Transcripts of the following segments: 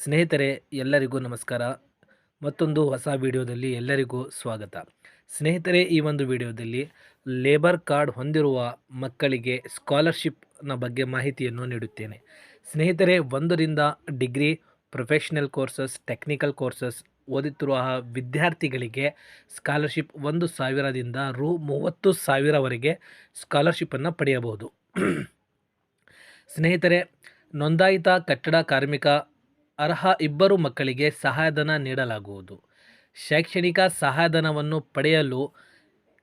ಸ್ನೇಹಿತರೆ, ಎಲ್ಲರಿಗೂ ನಮಸ್ಕಾರ. ಮತ್ತೊಂದು ಹೊಸ ವಿಡಿಯೋದಲ್ಲಿ ಎಲ್ಲರಿಗೂ ಸ್ವಾಗತ. ಸ್ನೇಹಿತರೆ, ಈ ಒಂದು ವಿಡಿಯೋದಲ್ಲಿ ಲೇಬರ್ ಕಾರ್ಡ್ ಹೊಂದಿರುವ ಮಕ್ಕಳಿಗೆ ಸ್ಕಾಲರ್ಶಿಪ್ನ ಬಗ್ಗೆ ಮಾಹಿತಿಯನ್ನು ನೀಡುತ್ತೇನೆ. ಸ್ನೇಹಿತರೆ, 1ರಿಂದ degree, professional courses, technical courses ಓದುತ್ತಿರುವ ವಿದ್ಯಾರ್ಥಿಗಳಿಗೆ ಸ್ಕಾಲರ್ಶಿಪ್ 1,000ದಿಂದ ರು 30,000ವರೆಗೆ ಸ್ಕಾಲರ್ಶಿಪ್ಪನ್ನು ಪಡೆಯಬಹುದು. ಸ್ನೇಹಿತರೆ, ನೋಂದಾಯಿತ ಕಟ್ಟಡ ಕಾರ್ಮಿಕ ಅರ್ಹ ಇಬ್ಬರು ಮಕ್ಕಳಿಗೆ ಸಹಾಯಧನ ನೀಡಲಾಗುವುದು. ಶೈಕ್ಷಣಿಕ ಸಹಾಯಧನವನ್ನು ಪಡೆಯಲು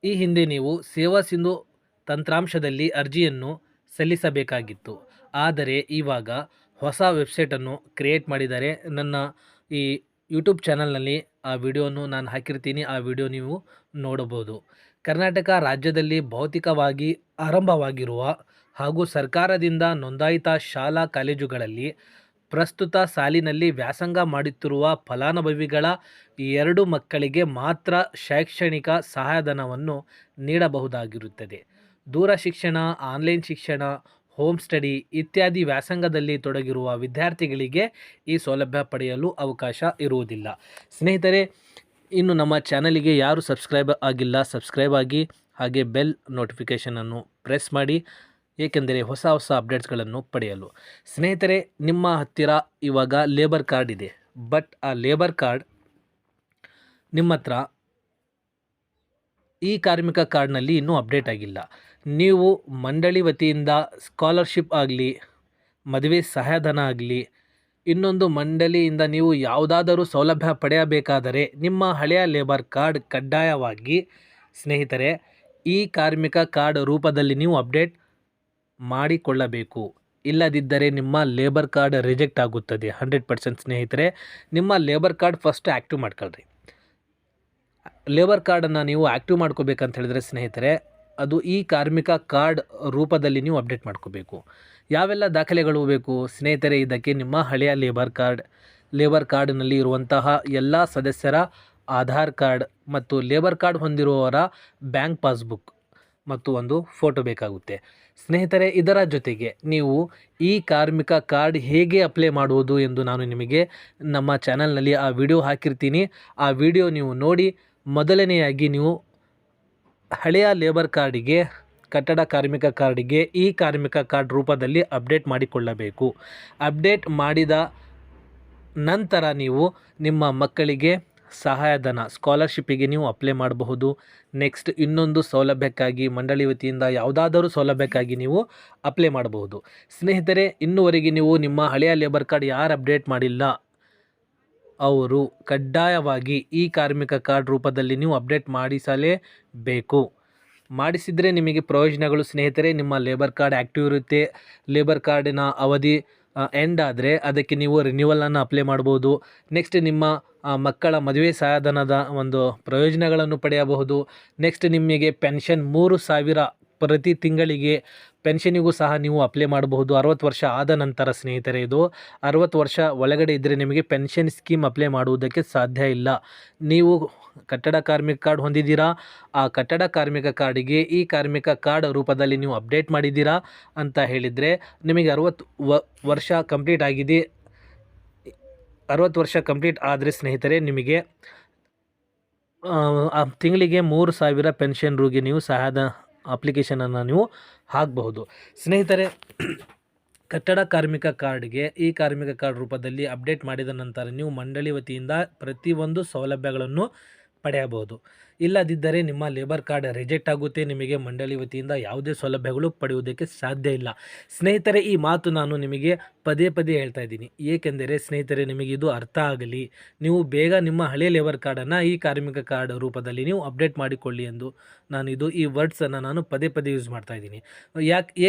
ಈ ಹಿಂದೆ ನೀವು ಸೇವಾ ಸಿಂಧು ತಂತ್ರಾಂಶದಲ್ಲಿ ಅರ್ಜಿಯನ್ನು ಸಲ್ಲಿಸಬೇಕಾಗಿತ್ತು. ಆದರೆ ಇವಾಗ ಹೊಸ ವೆಬ್ಸೈಟನ್ನು ಕ್ರಿಯೇಟ್ ಮಾಡಿದ್ದಾರೆ. ನನ್ನ ಈ ಯೂಟ್ಯೂಬ್ ಚಾನಲ್ನಲ್ಲಿ ಆ ವಿಡಿಯೋವನ್ನು ನಾನು ಹಾಕಿರ್ತೀನಿ. ಆ ವಿಡಿಯೋ ನೀವು ನೋಡಬಹುದು. ಕರ್ನಾಟಕ ರಾಜ್ಯದಲ್ಲಿ ಭೌತಿಕವಾಗಿ ಆರಂಭವಾಗಿರುವ ಹಾಗೂ ಸರ್ಕಾರದಿಂದ ನೋಂದಾಯಿತ ಶಾಲಾ ಕಾಲೇಜುಗಳಲ್ಲಿ ಪ್ರಸ್ತುತ ಸಾಲಿನಲ್ಲಿ ವ್ಯಾಸಂಗ ಮಾಡುತ್ತಿರುವ ಫಲಾನುಭವಿಗಳ 2 ಮಕ್ಕಳಿಗೆ ಮಾತ್ರ ಶೈಕ್ಷಣಿಕ ಸಹಾಯಧನವನ್ನು ನೀಡಬಹುದಾಗಿರುತ್ತದೆ. ದೂರ ಶಿಕ್ಷಣ, ಆನ್ಲೈನ್ ಶಿಕ್ಷಣ, ಹೋಮ್ ಸ್ಟಡಿ ಇತ್ಯಾದಿ ವ್ಯಾಸಂಗದಲ್ಲಿ ತೊಡಗಿರುವ ವಿದ್ಯಾರ್ಥಿಗಳಿಗೆ ಈ ಸೌಲಭ್ಯ ಪಡೆಯಲು ಅವಕಾಶ ಇರುವುದಿಲ್ಲ. ಸ್ನೇಹಿತರೆ, ಇನ್ನು ನಮ್ಮ ಚಾನಲಿಗೆ ಯಾರು ಸಬ್ಸ್ಕ್ರೈಬ್ ಆಗಿಲ್ಲ, ಸಬ್ಸ್ಕ್ರೈಬ್ ಆಗಿ, ಹಾಗೆ ಬೆಲ್ ನೋಟಿಫಿಕೇಷನನ್ನು ಪ್ರೆಸ್ ಮಾಡಿ, ಏಕೆಂದರೆ ಹೊಸ ಅಪ್ಡೇಟ್ಸ್ಗಳನ್ನು ಪಡೆಯಲು. ಸ್ನೇಹಿತರೆ, ನಿಮ್ಮ ಹತ್ತಿರ ಇವಾಗ ಲೇಬರ್ ಕಾರ್ಡ್ ಇದೆ. ಬಟ್ ಆ ಲೇಬರ್ ಕಾರ್ಡ್ ನಿಮ್ಮ ಹತ್ರ ಈ ಕಾರ್ಮಿಕ ಕಾರ್ಡ್ನಲ್ಲಿ ಇನ್ನೂ ಅಪ್ಡೇಟ್ ಆಗಿಲ್ಲ. ನೀವು ಮಂಡಳಿ ವತಿಯಿಂದ ಸ್ಕಾಲರ್ಶಿಪ್ ಆಗಲಿ, ಮದುವೆ ಸಹಾಯಧನ ಆಗಲಿ, ಇನ್ನೊಂದು ಮಂಡಳಿಯಿಂದ ನೀವು ಯಾವುದಾದರೂ ಸೌಲಭ್ಯ ಪಡೆಯಬೇಕಾದರೆ ನಿಮ್ಮ ಹಳೆಯ ಲೇಬರ್ ಕಾರ್ಡ್ ಕಡ್ಡಾಯವಾಗಿ ಸ್ನೇಹಿತರೆ ಈ ಕಾರ್ಮಿಕ ಕಾರ್ಡ್ ರೂಪದಲ್ಲಿ ನೀವು ಅಪ್ಡೇಟ್ ಮಾಡಿಕೊಳ್ಳಬೇಕು. ಇಲ್ಲದಿದ್ದರೆ ನಿಮ್ಮ ಲೇಬರ್ ಕಾರ್ಡ್ ರಿಜೆಕ್ಟ್ ಆಗುತ್ತದೆ 100%. ಸ್ನೇಹಿತರೆ, ನಿಮ್ಮ ಲೇಬರ್ ಕಾರ್ಡ್ ಫಸ್ಟ್ ಆ್ಯಕ್ಟಿವ್ ಮಾಡ್ಕೊಳ್ರಿ. ಲೇಬರ್ ಕಾರ್ಡನ್ನು ನೀವು ಆ್ಯಕ್ಟಿವ್ ಮಾಡ್ಕೋಬೇಕಂತ ಹೇಳಿದ್ರೆ ಸ್ನೇಹಿತರೆ, ಅದು ಈ ಕಾರ್ಮಿಕ ಕಾರ್ಡ್ ರೂಪದಲ್ಲಿ ನೀವು ಅಪ್ಡೇಟ್ ಮಾಡ್ಕೋಬೇಕು. ಯಾವೆಲ್ಲ ದಾಖಲೆಗಳು ಬೇಕು ಸ್ನೇಹಿತರೆ? ಇದಕ್ಕೆ ನಿಮ್ಮ ಹಳೆಯ ಲೇಬರ್ ಕಾರ್ಡ್ನಲ್ಲಿ ಇರುವಂತಹ ಎಲ್ಲ ಸದಸ್ಯರ ಆಧಾರ್ ಕಾರ್ಡ್ ಮತ್ತು ಲೇಬರ್ ಕಾರ್ಡ್ ಹೊಂದಿರುವವರ ಬ್ಯಾಂಕ್ ಪಾಸ್ಬುಕ್ ಮತ್ತು ಒಂದು ಫೋಟೋ ಬೇಕಾಗುತ್ತೆ. ಸ್ನೇಹಿತರೆ, ಇದರ ಜೊತೆಗೆ ನೀವು ಈ ಕಾರ್ಮಿಕ ಕಾರ್ಡ್ ಹೇಗೆ ಅಪ್ಲೈ ಮಾಡುವುದು ಎಂದು ನಾನು ನಿಮಗೆ ನಮ್ಮ ಚಾನಲ್ನಲ್ಲಿ ಆ ವಿಡಿಯೋ ಹಾಕಿರ್ತೀನಿ. ಆ ವಿಡಿಯೋ ನೀವು ನೋಡಿ. ಮೊದಲನೆಯಾಗಿ ನೀವು ಹಳೆಯ ಲೇಬರ್ ಕಾರ್ಡಿಗೆ, ಕಟ್ಟಡ ಕಾರ್ಮಿಕ ಕಾರ್ಡಿಗೆ ಈ ಕಾರ್ಮಿಕ ಕಾರ್ಡ್ ರೂಪದಲ್ಲಿ ಅಪ್ಡೇಟ್ ಮಾಡಿಕೊಳ್ಳಬೇಕು. ಅಪ್ಡೇಟ್ ಮಾಡಿದ ನಂತರ ನೀವು ನಿಮ್ಮ ಮಕ್ಕಳಿಗೆ ಸಹಾಯಧನ ಸ್ಕಾಲರ್ಶಿಪ್ಪಿಗೆ ನೀವು ಅಪ್ಲೈ ಮಾಡಬಹುದು. ನೆಕ್ಸ್ಟ್ ಇನ್ನೊಂದು ಸೌಲಭ್ಯಕ್ಕಾಗಿ ಮಂಡಳಿ ವತಿಯಿಂದ ಯಾವುದಾದರೂ ಸೌಲಭ್ಯಕ್ಕಾಗಿ ನೀವು ಅಪ್ಲೈ ಮಾಡಬಹುದು. ಸ್ನೇಹಿತರೆ, ಇನ್ನುವರೆಗೆ ನೀವು ನಿಮ್ಮ ಹಳೆಯ ಲೇಬರ್ ಕಾರ್ಡ್ ಯಾರು ಅಪ್ಡೇಟ್ ಮಾಡಿಲ್ಲ ಅವರು ಕಡ್ಡಾಯವಾಗಿ ಈ ಕಾರ್ಮಿಕ ಕಾರ್ಡ್ ರೂಪದಲ್ಲಿ ನೀವು ಅಪ್ಡೇಟ್ ಮಾಡಿಸಲೇಬೇಕು. ಮಾಡಿಸಿದರೆ ನಿಮಗೆ ಪ್ರಯೋಜನಗಳು ಸ್ನೇಹಿತರೆ. ನಿಮ್ಮ ಲೇಬರ್ ಕಾರ್ಡ್ ಆ್ಯಕ್ಟಿವ್ ಇರುತ್ತೆ. ಲೇಬರ್ ಕಾರ್ಡಿನ ಅವಧಿ ಎಂಡ್ ಆದರೆ ಅದಕ್ಕೆ ನೀವು ರಿನ್ಯೂವಲನ್ನು ಅಪ್ಲೈ ಮಾಡ್ಬೋದು. ನೆಕ್ಸ್ಟ್ ನಿಮ್ಮ ಮಕ್ಕಳ ಮದುವೆ ಸಹಾಯಧನದ ಒಂದು ಪ್ರಯೋಜನಗಳನ್ನು ಪಡೆಯಬಹುದು. ನೆಕ್ಸ್ಟ್ ನಿಮಗೆ ಪೆನ್ಷನ್ 3,000 ಪ್ರತಿ ತಿಂಗಳಿಗೆ ಪೆನ್ಷನಿಗೂ ಸಹ ನೀವು ಅಪ್ಲೈ ಮಾಡಬಹುದು 60 ವರ್ಷ ಆದ ನಂತರ. ಸ್ನೇಹಿತರೆ, ಇದು 60 ವರ್ಷ ಒಳಗಡೆ ಇದ್ದರೆ ನಿಮಗೆ ಪೆನ್ಷನ್ ಸ್ಕೀಮ್ ಅಪ್ಲೈ ಮಾಡುವುದಕ್ಕೆ ಸಾಧ್ಯ ಇಲ್ಲ. ನೀವು ಕಟ್ಟಡ ಕಾರ್ಮಿಕ ಕಾರ್ಡ್ ಹೊಂದಿದ್ದೀರಾ, ಆ ಕಟ್ಟಡ ಕಾರ್ಮಿಕ ಕಾರ್ಡಿಗೆ ಈ ಕಾರ್ಮಿಕ ಕಾರ್ಡ್ ರೂಪದಲ್ಲಿ ನೀವು ಅಪ್ಡೇಟ್ ಮಾಡಿದ್ದೀರಾ ಅಂತ ಹೇಳಿದರೆ ನಿಮಗೆ 60 ವರ್ಷ ಕಂಪ್ಲೀಟ್ ಆಗಿದೆ. 60 ವರ್ಷ ಕಂಪ್ಲೀಟ್ ಆದರೆ ಸ್ನೇಹಿತರೆ ನಿಮಗೆ ತಿಂಗಳಿಗೆ 3,000 ಪೆನ್ಷನ್ ರೂಗೆ ನೀವು ಸಹಾಯದ ಅಪ್ಲಿಕೇಶನನ್ನು ನೀವು ಹಾಕಬಹುದು. ಸ್ನೇಹಿತರೆ, ಕಟ್ಟಡ ಕಾರ್ಮಿಕ ಕಾರ್ಡ್ಗೆ ಈ ಕಾರ್ಮಿಕ ಕಾರ್ಡ್ ರೂಪದಲ್ಲಿ ಅಪ್ಡೇಟ್ ಮಾಡಿದ ನಂತರ ನೀವು ಮಂಡಳಿ ವತಿಯಿಂದ ಪ್ರತಿಯೊಂದು ಸೌಲಭ್ಯಗಳನ್ನು ಪಡೆಯಬಹುದು. ಇಲ್ಲದಿದ್ದರೆ ನಿಮ್ಮ ಲೇಬರ್ ಕಾರ್ಡ್ ರಿಜೆಕ್ಟ್ ಆಗುತ್ತೆ. ನಿಮಗೆ ಮಂಡಳಿ ವತಿಯಿಂದ ಯಾವುದೇ ಸೌಲಭ್ಯಗಳು ಪಡೆಯುವುದಕ್ಕೆ ಸಾಧ್ಯ ಇಲ್ಲ. ಸ್ನೇಹಿತರೆ, ಈ ಮಾತು ನಾನು ನಿಮಗೆ ಪದೇ ಹೇಳ್ತಾ ಇದ್ದೀನಿ. ಏಕೆಂದರೆ ಸ್ನೇಹಿತರೆ, ನಿಮಗೆ ಇದು ಅರ್ಥ ಆಗಲಿ, ನೀವು ಬೇಗ ನಿಮ್ಮ ಹಳೆಯ ಲೇಬರ್ ಕಾರ್ಡನ್ನು ಈ ಕಾರ್ಮಿಕ ಕಾರ್ಡ್ ರೂಪದಲ್ಲಿ ನೀವು ಅಪ್ಡೇಟ್ ಮಾಡಿಕೊಳ್ಳಿ ಎಂದು ಈ ವರ್ಡ್ಸನ್ನು ನಾನು ಪದೇ ಯೂಸ್ ಮಾಡ್ತಾ ಇದ್ದೀನಿ.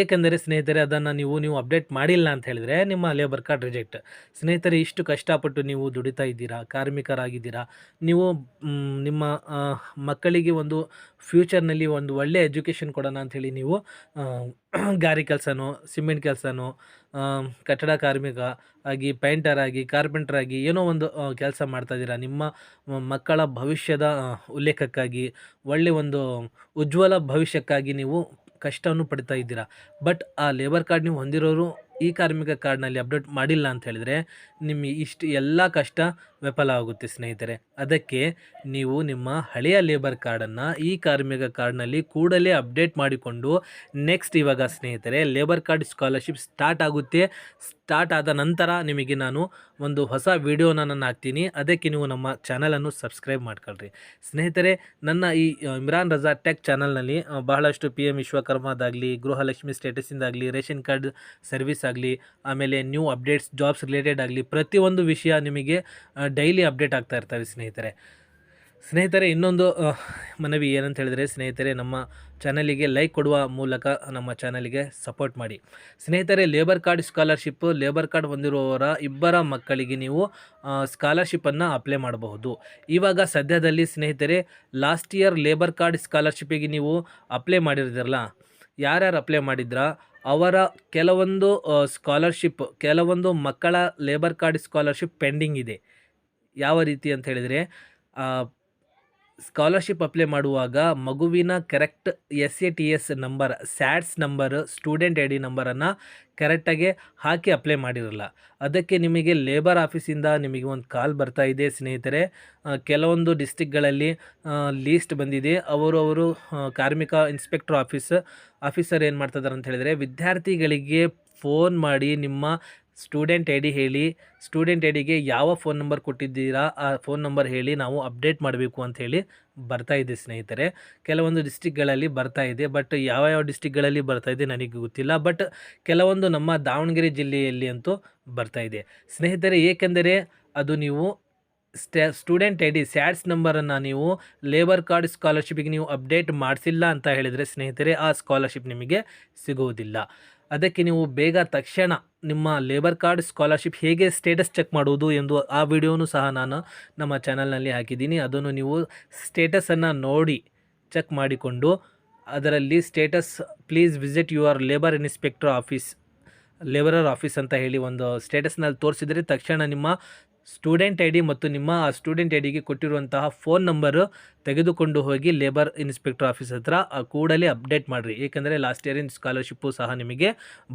ಏಕೆಂದರೆ ಸ್ನೇಹಿತರೆ, ಅದನ್ನು ನೀವು ಅಪ್ಡೇಟ್ ಮಾಡಿಲ್ಲ ಅಂತ ಹೇಳಿದರೆ ನಿಮ್ಮ ಲೇಬರ್ ಕಾರ್ಡ್ ರಿಜೆಕ್ಟ್. ಸ್ನೇಹಿತರೆ, ಇಷ್ಟು ಕಷ್ಟಪಟ್ಟು ನೀವು ದುಡಿತಾ ಇದ್ದೀರಾ, ಕಾರ್ಮಿಕರಾಗಿದ್ದೀರಾ, ನೀವು ನಿಮ್ಮ ಮಕ್ಕಳಿಗೆ ಒಂದು ಫ್ಯೂಚರ್ನಲ್ಲಿ ಒಂದು ಒಳ್ಳೆಯ ಎಜುಕೇಷನ್ ಕೊಡೋಣ ಅಂಥೇಳಿ ನೀವು ಗಾರೆ ಕೆಲಸನೋ, ಸಿಮೆಂಟ್ ಕೆಲಸನೋ, ಕಟ್ಟಡ ಕಾರ್ಮಿಕ ಆಗಿ, ಪೇಂಟರ್ ಆಗಿ, ಕಾರ್ಪೆಂಟರ್ ಆಗಿ ಏನೋ ಒಂದು ಕೆಲಸ ಮಾಡ್ತಾಯಿದ್ದೀರಾ. ನಿಮ್ಮ ಮಕ್ಕಳ ಭವಿಷ್ಯದ ಉಲ್ಲೇಖಕ್ಕಾಗಿ, ಒಳ್ಳೆಯ ಒಂದು ಉಜ್ವಲ ಭವಿಷ್ಯಕ್ಕಾಗಿ ನೀವು ಕಷ್ಟವನ್ನು ಪಡ್ತಾ ಇದ್ದೀರಾ. ಬಟ್ ಆ ಲೇಬರ್ ಕಾರ್ಡ್ ನೀವು ಹೊಂದಿರೋರು ಈ ಕಾರ್ಮಿಕ ಕಾರ್ಡ್ನಲ್ಲಿ ಅಪ್ಡೇಟ್ ಮಾಡಿಲ್ಲ ಅಂತ ಹೇಳಿದರೆ ನಿಮ್ಮ ಇಷ್ಟು ಎಲ್ಲ ಕಷ್ಟ ವಿಫಲ ಆಗುತ್ತೆ ಸ್ನೇಹಿತರೆ. ಅದಕ್ಕೆ ನೀವು ನಿಮ್ಮ ಹಳೆಯ ಲೇಬರ್ ಕಾರ್ಡನ್ನು ಈ ಕಾರ್ಮಿಕ ಕಾರ್ಡ್ನಲ್ಲಿ ಕೂಡಲೇ ಅಪ್ಡೇಟ್ ಮಾಡಿಕೊಂಡು ನೆಕ್ಸ್ಟ್ ಇವಾಗ ಸ್ನೇಹಿತರೆ ಲೇಬರ್ ಕಾರ್ಡ್ ಸ್ಕಾಲರ್ಶಿಪ್ ಸ್ಟಾರ್ಟ್ ಆಗುತ್ತೆ. ಸ್ಟಾರ್ಟ್ ಆದ ನಂತರ ನಿಮಗೆ ನಾನು ಒಂದು ಹೊಸ ವಿಡಿಯೋನ ನಾನು ಹಾಕ್ತೀನಿ. ಅದಕ್ಕೆ ನೀವು ನಮ್ಮ ಚಾನಲನ್ನು ಸಬ್ಸ್ಕ್ರೈಬ್ ಮಾಡ್ಕೊಳ್ರಿ ಸ್ನೇಹಿತರೆ. ನನ್ನ ಈ ಇಮ್ರಾನ್ ರಜಾ ಟೆಕ್ ಚಾನಲ್ನಲ್ಲಿ ಬಹಳಷ್ಟು PM ವಿಶ್ವಕರ್ಮದಾಗಲಿ, ಗೃಹಲಕ್ಷ್ಮಿ ಸ್ಟೇಟಸಿಂದಾಗಲಿ, ರೇಷನ್ ಕಾರ್ಡ್ ಸರ್ವಿಸ್ ಆಗಲಿ, ಆಮೇಲೆ ನ್ಯೂ ಅಪ್ಡೇಟ್ಸ್ ಜಾಬ್ಸ್ ರಿಲೇಟೆಡ್ ಆಗಲಿ ಪ್ರತಿಯೊಂದು ವಿಷಯ ನಿಮಗೆ ಡೈಲಿ ಅಪ್ಡೇಟ್ ಆಗ್ತಾ ಇರ್ತವೆ ಸ್ನೇಹಿತರೆ. ಇನ್ನೊಂದು ಮನವಿ ಏನಂತ ಹೇಳಿದರೆ ಸ್ನೇಹಿತರೆ, ನಮ್ಮ ಚಾನಲಿಗೆ ಲೈಕ್ ಕೊಡುವ ಮೂಲಕ ನಮ್ಮ ಚಾನಲಿಗೆ ಸಪೋರ್ಟ್ ಮಾಡಿ ಸ್ನೇಹಿತರೆ. ಲೇಬರ್ ಕಾರ್ಡ್ ಹೊಂದಿರುವವರ ಇಬ್ಬರ ಮಕ್ಕಳಿಗೆ ನೀವು ಸ್ಕಾಲರ್ಶಿಪ್ಪನ್ನು ಅಪ್ಲೈ ಮಾಡಬಹುದು. ಇವಾಗ ಸದ್ಯದಲ್ಲಿ ಸ್ನೇಹಿತರೆ ಲಾಸ್ಟ್ ಇಯರ್ ಲೇಬರ್ ಕಾರ್ಡ್ ಸ್ಕಾಲರ್ಶಿಪ್ಪಿಗೆ ನೀವು ಅಪ್ಲೈ ಮಾಡಿರ್ದಿರಲ್ಲ, ಯಾರ್ಯಾರು ಅಪ್ಲೈ ಮಾಡಿದ್ರಾ ಅವರ ಕೆಲವೊಂದು ಮಕ್ಕಳ ಲೇಬರ್ ಕಾರ್ಡ್ ಸ್ಕಾಲರ್ಶಿಪ್ ಪೆಂಡಿಂಗ್ ಇದೆ. ಯಾವ ರೀತಿ ಅಂತ ಹೇಳಿದರೆ, ಸ್ಕಾಲರ್ಶಿಪ್ ಅಪ್ಲೈ ಮಾಡುವಾಗ ಮಗುವಿನ correct SATS number, ಸ್ಯಾಟ್ಸ್ number, student ID ನಂಬರನ್ನು ಕರೆಕ್ಟಾಗಿ ಹಾಕಿ ಅಪ್ಲೈ ಮಾಡಿರಲ್ಲ. ಅದಕ್ಕೆ ನಿಮಗೆ ಲೇಬರ್ ಆಫೀಸಿಂದ ನಿಮಗೆ ಒಂದು ಕಾಲ್ ಬರ್ತಾ ಇದೆ ಸ್ನೇಹಿತರೆ. ಕೆಲವೊಂದು ಡಿಸ್ಟಿಕ್ಗಳಲ್ಲಿ ಲೀಸ್ಟ್ ಬಂದಿದೆ. ಅವರು ಕಾರ್ಮಿಕ ಇನ್ಸ್ಪೆಕ್ಟರ್ ಆಫೀಸರ್ ಏನು ಮಾಡ್ತಿದ್ದಾರೆ ಅಂತ ಹೇಳಿದರೆ, ವಿದ್ಯಾರ್ಥಿಗಳಿಗೆ ಫೋನ್ ಮಾಡಿ ನಿಮ್ಮ ಸ್ಟೂಡೆಂಟ್ ID ಹೇಳಿ, ಸ್ಟೂಡೆಂಟ್ IDಗೆ ಯಾವ ಫೋನ್ ನಂಬರ್ ಕೊಟ್ಟಿದ್ದೀರಾ ಆ ಫೋನ್ ನಂಬರ್ ಹೇಳಿ ನಾವು ಅಪ್ಡೇಟ್ ಮಾಡಬೇಕು ಅಂತ ಹೇಳಿ ಬರ್ತಾ ಇದೆ ಸ್ನೇಹಿತರೆ. ಕೆಲವೊಂದು ಡಿಸ್ಟಿಕ್ಗಳಲ್ಲಿ ಬರ್ತಾ ಇದೆ, ಬಟ್ ಯಾವ ಡಿಸ್ಟಿಕ್ಗಳಲ್ಲಿ ಬರ್ತಾ ಇದೆ ನನಗೆ ಗೊತ್ತಿಲ್ಲ. ಬಟ್ ಕೆಲವೊಂದು ನಮ್ಮ ದಾವಣಗೆರೆ ಜಿಲ್ಲೆಯಲ್ಲಿ ಅಂತೂ ಬರ್ತಾ ಇದೆ ಸ್ನೇಹಿತರೆ. ಏಕೆಂದರೆ ಅದು ನೀವು ಸ್ಟೂಡೆಂಟ್ ID ಸ್ಯಾಟ್ಸ್ ನಂಬರನ್ನು ನೀವು ಲೇಬರ್ ಕಾರ್ಡ್ ಸ್ಕಾಲರ್ಶಿಪ್ಪಿಗೆ ನೀವು ಅಪ್ಡೇಟ್ ಮಾಡಿಸಿಲ್ಲ ಅಂತ ಹೇಳಿದರೆ ಸ್ನೇಹಿತರೆ, ಆ ಸ್ಕಾಲರ್ಶಿಪ್ ನಿಮಗೆ ಸಿಗುವುದಿಲ್ಲ. ಅದಕ್ಕೆ ನೀವು ತಕ್ಷಣ ನಿಮ್ಮ ಲೇಬರ್ ಕಾರ್ಡ್ ಸ್ಕಾಲರ್ಶಿಪ್ ಹೇಗೆ ಸ್ಟೇಟಸ್ ಚೆಕ್ ಮಾಡುವುದು ಎಂದು ಆ ವಿಡಿಯೋನು ಸಹ ನಾನು ನಮ್ಮ ಚಾನಲ್ನಲ್ಲಿ ಹಾಕಿದ್ದೀನಿ. ಅದನ್ನು ನೀವು ಸ್ಟೇಟಸನ್ನು ನೋಡಿ ಚೆಕ್ ಮಾಡಿಕೊಂಡು ಅದರಲ್ಲಿ status please visit your labour inspector labourer office ಅಂತ ಹೇಳಿ ಒಂದು ಸ್ಟೇಟಸ್ನಲ್ಲಿ ತೋರಿಸಿದರೆ ತಕ್ಷಣ ನಿಮ್ಮ ಸ್ಟೂಡೆಂಟ್ ID ಮತ್ತು ನಿಮ್ಮ ಆ ಸ್ಟೂಡೆಂಟ್ IDಗೆ ಕೊಟ್ಟಿರುವಂತಹ ಫೋನ್ ನಂಬರು ತೆಗೆದುಕೊಂಡು ಹೋಗಿ ಲೇಬರ್ ಇನ್ಸ್ಪೆಕ್ಟರ್ ಆಫೀಸ್ ಹತ್ರ ಕೂಡಲೇ ಅಪ್ಡೇಟ್ ಮಾಡಿರಿ. ಏಕೆಂದರೆ ಲಾಸ್ಟ್ ಇಯರಿನ ಸ್ಕಾಲರ್ಶಿಪ್ಪು ಸಹ ನಿಮಗೆ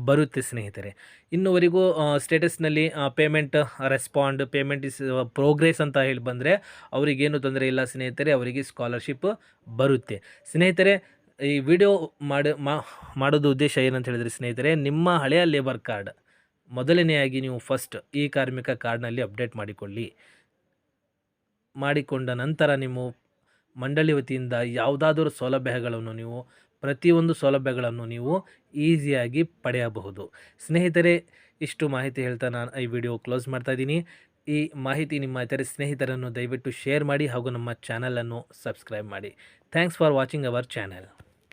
ಬರುತ್ತೆ ಸ್ನೇಹಿತರೆ. ಇನ್ನುವರೆಗೂ ಸ್ಟೇಟಸ್ನಲ್ಲಿ ಪೇಮೆಂಟ್ ಇಸ್ ಪ್ರೋಗ್ರೆಸ್ ಅಂತ ಹೇಳಿ ಬಂದರೆ ಅವರಿಗೇನು ತೊಂದರೆ ಇಲ್ಲ ಸ್ನೇಹಿತರೆ, ಅವರಿಗೆ ಸ್ಕಾಲರ್ಶಿಪ್ ಬರುತ್ತೆ ಸ್ನೇಹಿತರೆ. ಈ ವಿಡಿಯೋ ಮಾಡೋದು ಉದ್ದೇಶ ಏನಂತ ಹೇಳಿದರೆ ಸ್ನೇಹಿತರೆ, ನಿಮ್ಮ ಹಳೆಯ ಲೇಬರ್ ಕಾರ್ಡ್ ಮೊದಲನೆಯಾಗಿ ನೀವು ಫಸ್ಟ್ ಈ ಕಾರ್ಮಿಕ ಕಾರ್ಡ್ನಲ್ಲಿ ಅಪ್ಡೇಟ್ ಮಾಡಿಕೊಂಡ ನಂತರ ನೀವು ಮಂಡಳಿ ವತಿಯಿಂದ ಯಾವುದಾದರೂ ಪ್ರತಿಯೊಂದು ಸೌಲಭ್ಯಗಳನ್ನು ನೀವು ಈಸಿಯಾಗಿ ಪಡೆಯಬಹುದು ಸ್ನೇಹಿತರೆ. ಇಷ್ಟು ಮಾಹಿತಿ ಹೇಳ್ತಾ ನಾನು ಈ ವಿಡಿಯೋ ಕ್ಲೋಸ್ ಮಾಡ್ತಾ ಇದ್ದೀನಿ. ಈ ಮಾಹಿತಿ ನಿಮ್ಮ ಇತರೆ ಸ್ನೇಹಿತರನ್ನು ದಯವಿಟ್ಟು ಶೇರ್ ಮಾಡಿ ಹಾಗೂ ನಮ್ಮ ಚಾನಲನ್ನು ಸಬ್ಸ್ಕ್ರೈಬ್ ಮಾಡಿ. Thanks for watching our channel.